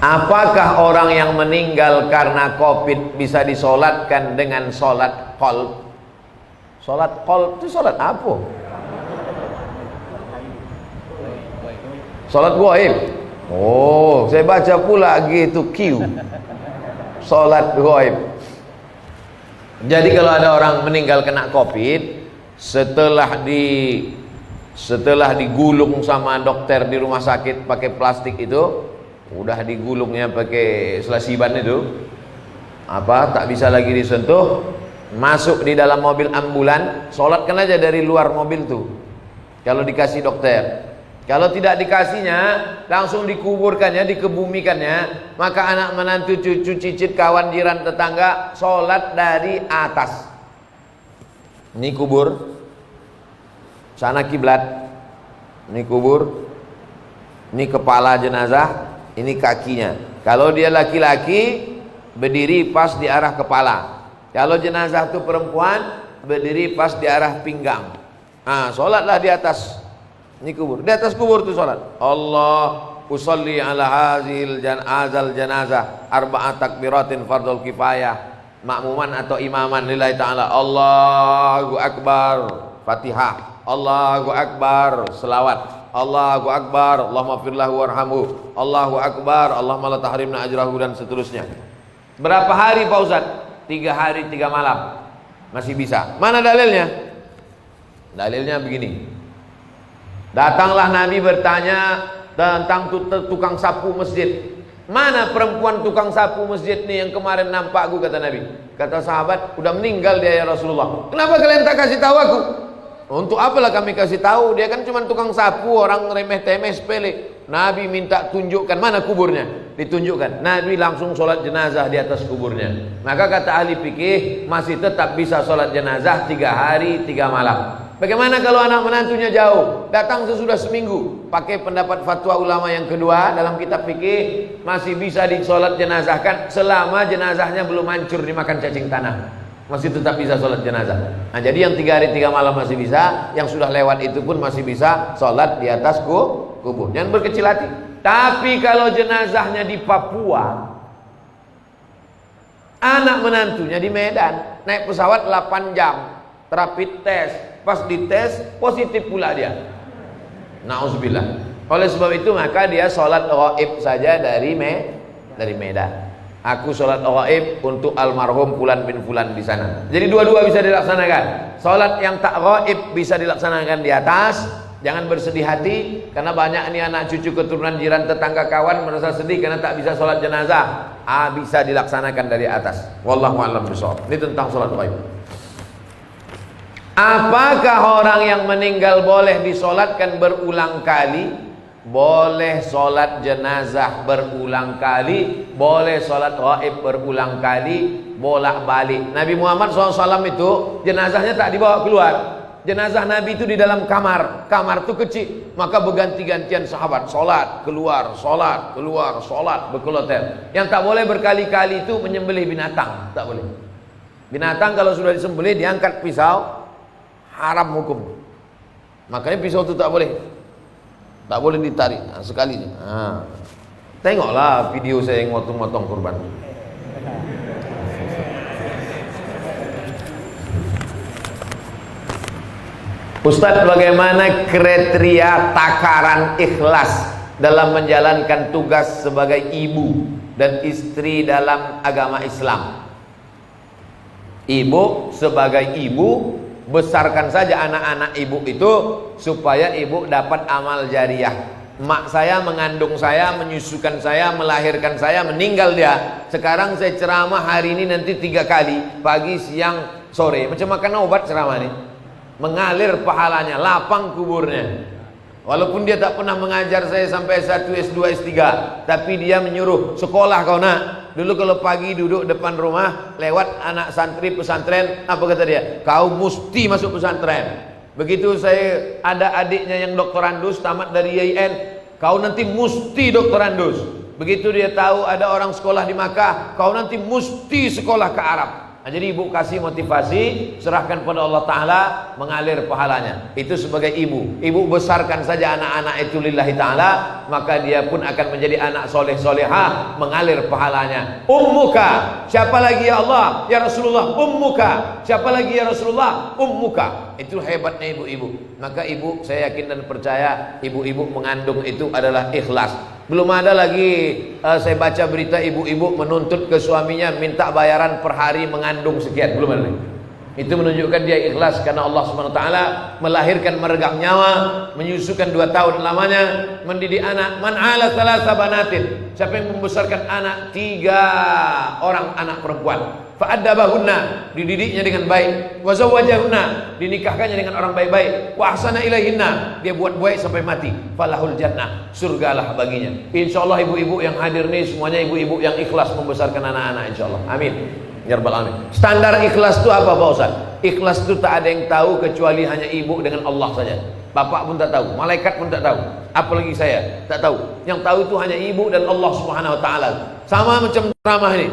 Apakah orang yang meninggal karena COVID bisa disolatkan dengan solat qalb? Solat qalb itu solat apa? Solat gaib. Oh, saya baca pula gitu Q. Solat gaib. Jadi kalau ada orang meninggal kena COVID, setelah digulung sama dokter di rumah sakit pakai plastik itu, udah digulungnya pakai selasiban itu, tak bisa lagi disentuh, masuk di dalam mobil ambulan, sholatkan aja dari luar mobil tuh kalau dikasih dokter. Kalau tidak dikasihnya, langsung dikuburkannya, dikebumikannya. Maka anak menantu, cucu, cicit, kawan, jiran, tetangga sholat dari atas. Ini kubur, sana kiblat. Ini kubur, ini kepala jenazah, ini kakinya. Kalau dia laki-laki, berdiri pas di arah kepala. Kalau jenazah itu perempuan, berdiri pas di arah pinggang. Sholatlah di atas. Ini kubur, di atas kubur tuh sholat. Allah usolli ala hazil janazah arba'at takbiratin fardul kifayah, makmuman atau imaman lillahi ta'ala. Allahu akbar Fatihah, Allahu akbar selawat, Allahu akbar Allahumma firlahu warhamhu, Allahu akbar Allahumma la tahrimna ajrahu, dan seterusnya. Berapa hari Pak Ustaz? 3 hari 3 malam. Masih bisa. Mana dalilnya? Dalilnya begini. Datanglah Nabi bertanya tentang tukang sapu masjid. Mana perempuan tukang sapu masjid nih yang kemarin nampak aku, kata Nabi. Kata sahabat, udah meninggal dia ya Rasulullah. Kenapa kalian tak kasih tahu aku? Untuk apalah kami kasih tahu? Dia kan cuma tukang sapu, orang remeh-temeh sepele. Nabi minta tunjukkan mana kuburnya, ditunjukkan. Nabi langsung sholat jenazah di atas kuburnya. Maka kata ahli fikih, masih tetap bisa sholat jenazah 3 hari 3 malam. Bagaimana kalau anak menantunya jauh, datang sesudah seminggu? Pakai pendapat fatwa ulama yang kedua dalam kitab fikih, masih bisa disolat jenazahkan selama jenazahnya belum hancur dimakan cacing tanah. Masih tetap bisa sholat jenazah. Nah, jadi yang 3 hari 3 malam masih bisa, yang sudah lewat itu pun masih bisa sholat di atas kubur. Jangan berkecil hati. Tapi kalau jenazahnya di Papua, anak menantunya di Medan, naik pesawat 8 jam, rapid test, pas dites positif pula dia. Nauzubillah. Oleh sebab itu maka dia sholat ghaib saja dari Medan. Aku sholat ghaib untuk almarhum Fulan bin Fulan di sana. Jadi dua-dua bisa dilaksanakan. Sholat yang tak ghaib bisa dilaksanakan di atas. Jangan bersedih hati karena banyak nih anak cucu keturunan jiran tetangga kawan merasa sedih karena tak bisa sholat jenazah. Bisa dilaksanakan dari atas. Wallahu a'lam bishawab. Ini tentang sholat ghaib. Apakah orang yang meninggal boleh disolatkan berulang kali? Boleh sholat jenazah berulang kali, boleh sholat ghaib berulang kali, bolak-balik. Nabi Muhammad SAW itu jenazahnya tak dibawa keluar. Jenazah Nabi itu di dalam kamar itu kecil. Maka berganti-gantian sahabat sholat keluar, berkeloter. Yang tak boleh berkali-kali itu menyembelih binatang, tak boleh. Binatang kalau sudah disembelih diangkat pisau, haram hukum. Makanya pisau itu tak boleh ditarik. Sekali. Tengoklah video saya yang motong-motong kurban. Ustadz, bagaimana kriteria takaran ikhlas dalam menjalankan tugas sebagai ibu dan istri dalam agama Islam? Ibu sebagai ibu, besarkan saja anak-anak ibu itu supaya ibu dapat amal jariah. Mak saya mengandung saya, menyusukan saya, melahirkan saya, meninggal dia. Sekarang saya ceramah hari ini nanti 3 kali, pagi, siang, sore. Macam makan obat ceramah ini. Mengalir pahalanya, lapang kuburnya. Walaupun dia tak pernah mengajar saya sampai S1, S2, S3, tapi dia menyuruh, sekolah kau nak. Dulu kalau pagi duduk depan rumah, lewat anak santri pesantren, apa kata dia? Kau mesti masuk pesantren. Begitu saya ada adiknya yang doktorandus, tamat dari IAIN, kau nanti mesti doktorandus. Begitu dia tahu ada orang sekolah di Makkah, kau nanti mesti sekolah ke Arab. Jadi ibu kasih motivasi, serahkan pada Allah Ta'ala, mengalir pahalanya. Itu sebagai ibu. Ibu besarkan saja anak-anak itu lillahi ta'ala, maka dia pun akan menjadi anak soleh solehah, mengalir pahalanya. Ummuka, siapa lagi ya Allah? Ya Rasulullah, ummuka. Siapa lagi ya Rasulullah? Ummuka. Itu hebatnya ibu-ibu. Maka ibu, saya yakin dan percaya, ibu-ibu mengandung itu adalah ikhlas. Belum ada lagi saya baca berita ibu-ibu menuntut ke suaminya minta bayaran per hari mengandung sekian. Belum ada lagi. Itu menunjukkan dia ikhlas karena Allah SWT melahirkan meregang nyawa, menyusukan 2 tahun lamanya, mendidik anak. Man ala thalatha banatin, siapa yang membesarkan anak 3 orang anak perempuan, fa'addabahunna, dididiknya dengan baik, wa zawwajahunna, dinikahkannya dengan orang baik-baik, wa ahsana ilaihinna, dia buat baik sampai mati, falahul jannah, surgalah baginya. Insyaallah ibu-ibu yang hadir nih semuanya ibu-ibu yang ikhlas membesarkan anak-anak, insyaallah. Amin ya rabbal alamin. Standar ikhlas itu apa Pak Ustaz? Ikhlas itu tak ada yang tahu kecuali hanya ibu dengan Allah saja. Bapak pun tak tahu, malaikat pun tak tahu, apalagi saya tak tahu. Yang tahu itu hanya ibu dan Allah Subhanahu wa taala. Sama macam ceramah ini.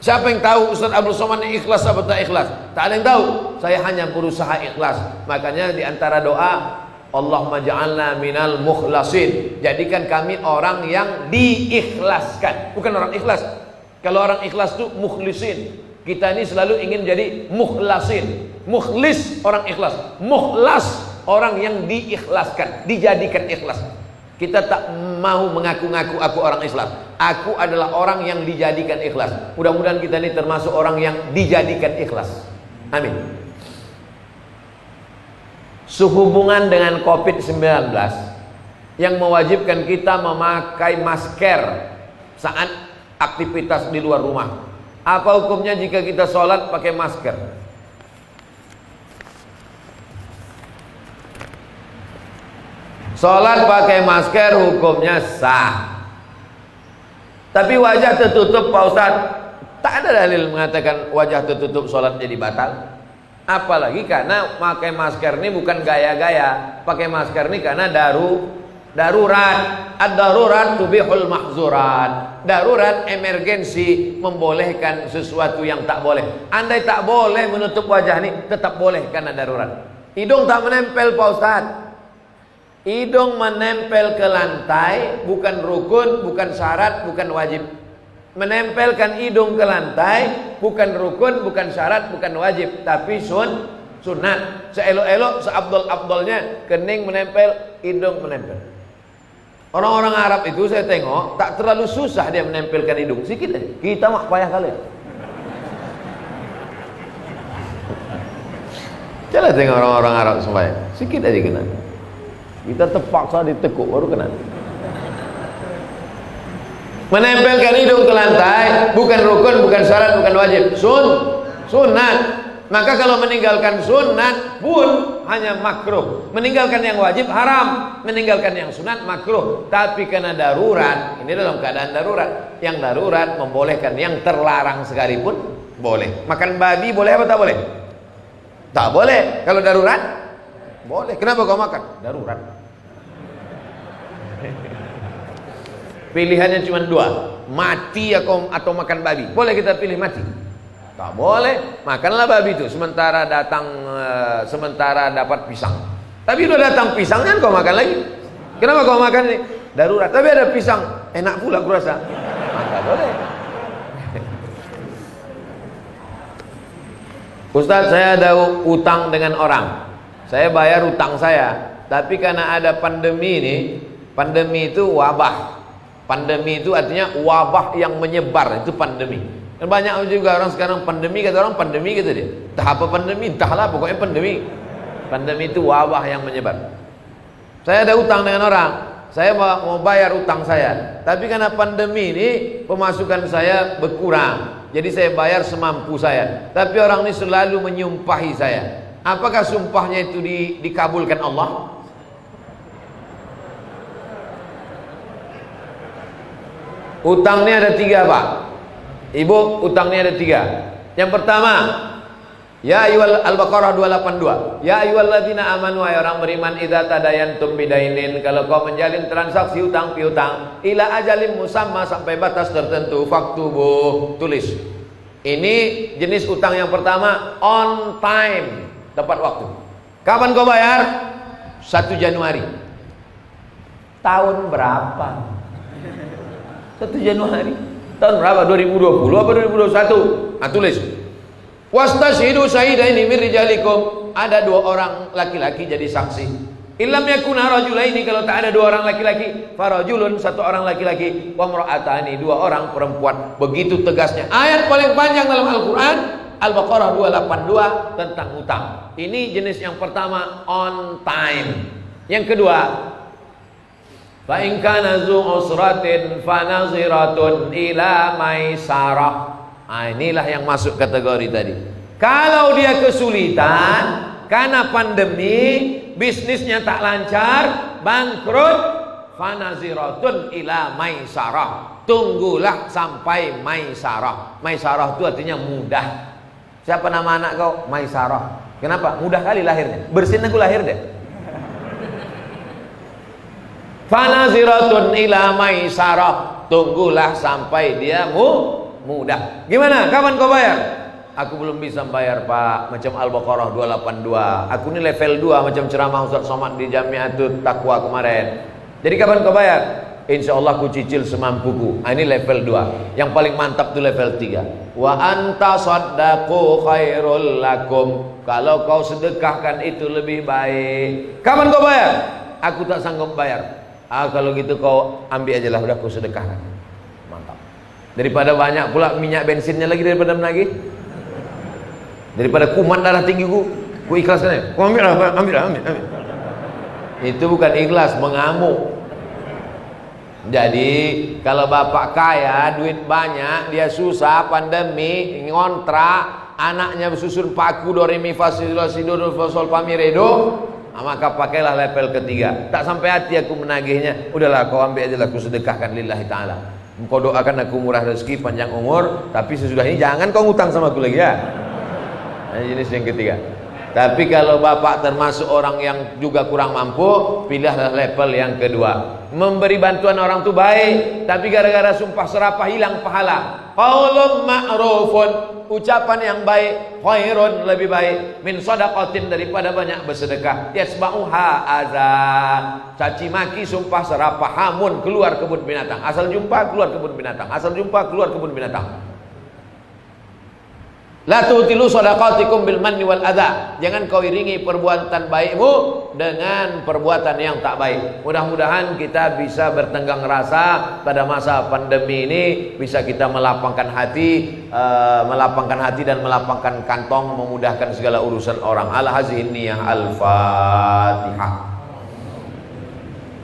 Siapa yang tahu Ustaz Abdul Somad ini ikhlas atau tak ikhlas? Tak ada yang tahu. Saya hanya berusaha ikhlas. Makanya di antara doa, Allahumma ja'alna minal mukhlasin. Jadikan kami orang yang diikhlaskan, bukan orang ikhlas. Kalau orang ikhlas itu mukhlisin. Kita ini selalu ingin jadi mukhlasin. Mukhlis orang ikhlas, mukhlas orang yang diikhlaskan, dijadikan ikhlas. Kita tak mau mengaku-ngaku aku orang ikhlas. Aku adalah orang yang dijadikan ikhlas. Mudah-mudahan kita ini termasuk orang yang dijadikan ikhlas. Amin. Sehubungan dengan COVID-19 yang mewajibkan kita memakai masker saat aktivitas di luar rumah. Apa hukumnya jika kita sholat pakai masker? Sholat pakai masker hukumnya sah. Tapi wajah tertutup Pak Ustaz, tak ada dalil mengatakan wajah tertutup sholat jadi batal. Apalagi karena pakai masker ini bukan gaya-gaya. Pakai masker ini karena darurat. Ad-darurat tubihul mahzurat. Darurat, emergensi, membolehkan sesuatu yang tak boleh. Andai tak boleh menutup wajah ini, tetap boleh karena darurat. Hidung tak menempel Pak Ustaz. Hidung menempel ke lantai bukan rukun, bukan syarat, bukan wajib. Menempelkan hidung ke lantai bukan rukun, bukan syarat, bukan wajib, tapi sunat. Seelok-elok, seabdol-abdolnya kening menempel, hidung menempel. Orang-orang Arab itu saya tengok tak terlalu susah dia menempelkan hidung, sikit aja. Kita mah payah kali. Coba tengok orang-orang Arab sembahyang, sikit aja kena. Kita terpaksa ditekuk baru kena. Menempelkan hidung ke lantai bukan rukun, bukan syarat, bukan wajib, sunat. Maka kalau meninggalkan sunat pun hanya makruh. Meninggalkan yang wajib haram, meninggalkan yang sunat makruh. Tapi karena darurat, ini dalam keadaan darurat. Yang darurat membolehkan, yang terlarang sekalipun boleh. Makan babi boleh apa tak boleh? Tak boleh. Kalau darurat boleh. Kenapa kau makan? Darurat. Pilihannya cuma 2, mati atau makan babi. Boleh kita pilih mati? Tak boleh. Makanlah babi itu sementara dapat pisang. Tapi udah datang pisang kan kau makan lagi. Kenapa kau makan ini? Darurat. Tapi ada pisang, enak pula kurasa. Tak boleh. Ustaz, saya ada utang dengan orang. Saya bayar utang saya. Tapi karena ada pandemi ini, pandemi itu wabah. Pandemi itu artinya wabah yang menyebar, itu pandemi. Dan banyak juga orang sekarang pandemi, kata orang pandemi gitu dia. Entah apa pandemi, entahlah pokoknya pandemi. Pandemi itu wabah yang menyebar. Saya ada utang dengan orang, saya mau bayar utang saya. Tapi karena pandemi ini pemasukan saya berkurang, jadi saya bayar semampu saya. Tapi orang ini selalu menyumpahi saya. Apakah sumpahnya itu dikabulkan Allah? Utangnya ada 3 Pak Ibu, utangnya ada 3. Yang pertama, ya ayyuhal Al-Baqarah 282. Ya ayyuhalladzina amanu, wahai orang beriman, idza tadayantum bidainin, kalau kau menjalin transaksi utang piutang, ila ajalin musamma, sampai batas tertentu, faktubuh, tulis. Ini jenis utang yang pertama, on time, tepat waktu. Kapan kau bayar? 1 Januari. Tahun berapa? 1 Januari. Tahun berapa? 2020 apa 2021? Nah, tulis. Wastashhidu syahidaini min rijalikum. Ada 2 orang laki-laki jadi saksi. Illam yakuna rajulaini, kalau tak ada 2 orang laki-laki, farajulun, 1 orang laki-laki, wa imra'atani, 2 orang perempuan. Begitu tegasnya. Ayat paling panjang dalam Al-Qur'an, Al-Baqarah 282 tentang utang. Ini jenis yang pertama, on time. Yang kedua, fa in kana zu usratin fa naziratun ila maisarah. Nah, inilah yang masuk kategori tadi. Kalau dia kesulitan karena pandemi, bisnisnya tak lancar, bangkrut, fanaziratun ila maisarah. Tunggulah sampai maisarah. Maisarah itu artinya mudah. Siapa nama anak kau? Maisarah. Kenapa? Mudah kali lahirnya. Bersin aku lahir deh. Fanaziratun ila maisarah. Tunggulah sampai dia mudah. Gimana? Kapan kau bayar? Aku belum bisa bayar, Pak. Macam Al-Baqarah 282. Aku ini level 2 macam ceramah Ustaz Somad di Jamiatul Taqwa kemarin. Jadi kapan kau bayar? Insya Allah aku cicil semampuku. Ini level 2. Yang paling mantap tuh level 3. Wa anta saddaqu khairul lakum. Kalau kau sedekahkan itu lebih baik. Kapan kau bayar? Aku tak sanggup bayar. Kalau gitu kau ambil aja lah, udah aku sedekahkan. Mantap. Daripada banyak pula minyak bensinnya lagi daripada menagih. Daripada kuman darah tinggi ku ikhlaskan ya. Ku ambil. Itu bukan ikhlas, mengamuk. Jadi kalau bapak kaya, duit banyak, dia susah, pandemi, ngontrak, anaknya susun paku do re mi fa si do sol fa mi re do, maka pakailah level ketiga. Tak sampai hati aku menagihnya. Udahlah kau ambil aja lah, aku sedekahkan lillahi ta'ala. Kau doakan aku murah rezeki, panjang umur, tapi sesudah ini jangan kau ngutang sama aku lagi ya. Nah, jenis yang ketiga. Tapi kalau bapak termasuk orang yang juga kurang mampu, pilihlah level yang kedua. Memberi bantuan orang itu baik, tapi gara-gara sumpah serapah hilang pahala. Qaulun ma'rufun, ucapan yang baik, khairun, lebih baik, min shadaqatin, daripada banyak bersedekah. Yasba'uha azan, caci maki, sumpah serapah, hamun, keluar kebun binatang. Asal jumpa keluar kebun binatang. Asal jumpa keluar kebun binatang. La tutilu shadaqatikum bil manni wal adha. Jangan kau iringi perbuatan baikmu dengan perbuatan yang tak baik. Mudah-mudahan kita bisa bertenggang rasa pada masa pandemi ini, bisa kita melapangkan hati dan melapangkan kantong, memudahkan segala urusan orang. Ala hazihin niyah. Al-Fatihah.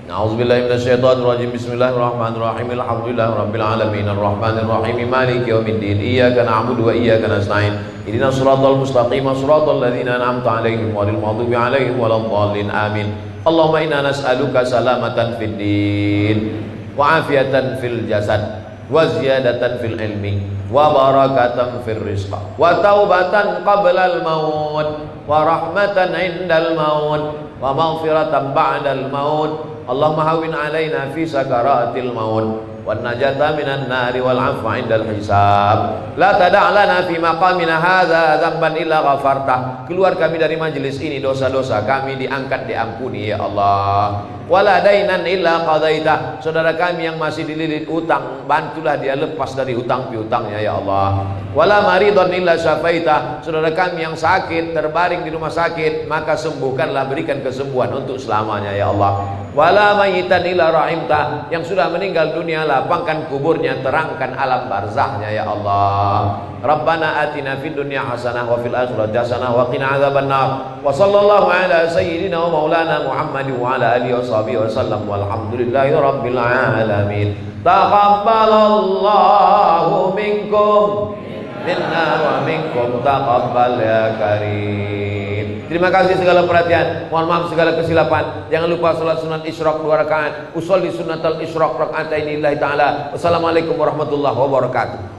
A'udzubillahi minasyaitonirrajim. Bismillahirrahmanirrahim. Alhamdulillahirabbil alamin arrahmanirrahim maliki yaumiddin. Iyyaka na'budu wa iyyaka nasta'in. Ihdinas siratal mustaqim, siratal ladzina an'amta 'alaihim ghairil maghdubi 'alaihim waladdallin. Amin. Allahumma inna nas'aluka salamatan fid din wa afiatan fil jasad wa ziyadatan fil ilmi wa barakatan fil rizq wa taubatan qabla al maut wa rahmatan 'indal maut wa maghfiratan ba'dal maut. Allahumma hawwin 'alaina fi sakaratil maut wan najata minan nari wal 'afwa 'indal hisab. La tada' lana fi maqamina hadza dzamban illa ghafarta. Keluar kami dari majelis ini, dosa-dosa kami diangkat, diampuni ya Allah. Wala dainan illa qadaita. Saudara kami yang masih dililit utang, bantulah dia lepas dari hutang piutangnya ya Allah. Wala maridon illa syafaita. Saudara kami yang sakit, terbaring di rumah sakit, maka sembuhkanlah, berikan kesembuhan untuk selamanya ya Allah. Wala mayitan illa rahimta. Yang sudah meninggal dunia, lapangkan kuburnya, terangkan alam barzahnya ya Allah. Rabbana atina fid dunya hasanah wa fil akhirati hasanah wa qina adzabannar. Wa sallallahu ala sayyidina wa maulana Muhammad wa ala alihi wa sahbihi wasallam. Walhamdulillahi rabbil alamin. Taqabbalallahu minkum minna wa minkum taqabbal ya karim. Terima kasih segala perhatian. Mohon maaf segala kesilapan. Jangan lupa salat sunat isyraq 2 rakaat. Usolli sunnatal isyraq raka'ataini lillahi ta'ala. Wassalamualaikum warahmatullahi wabarakatuh.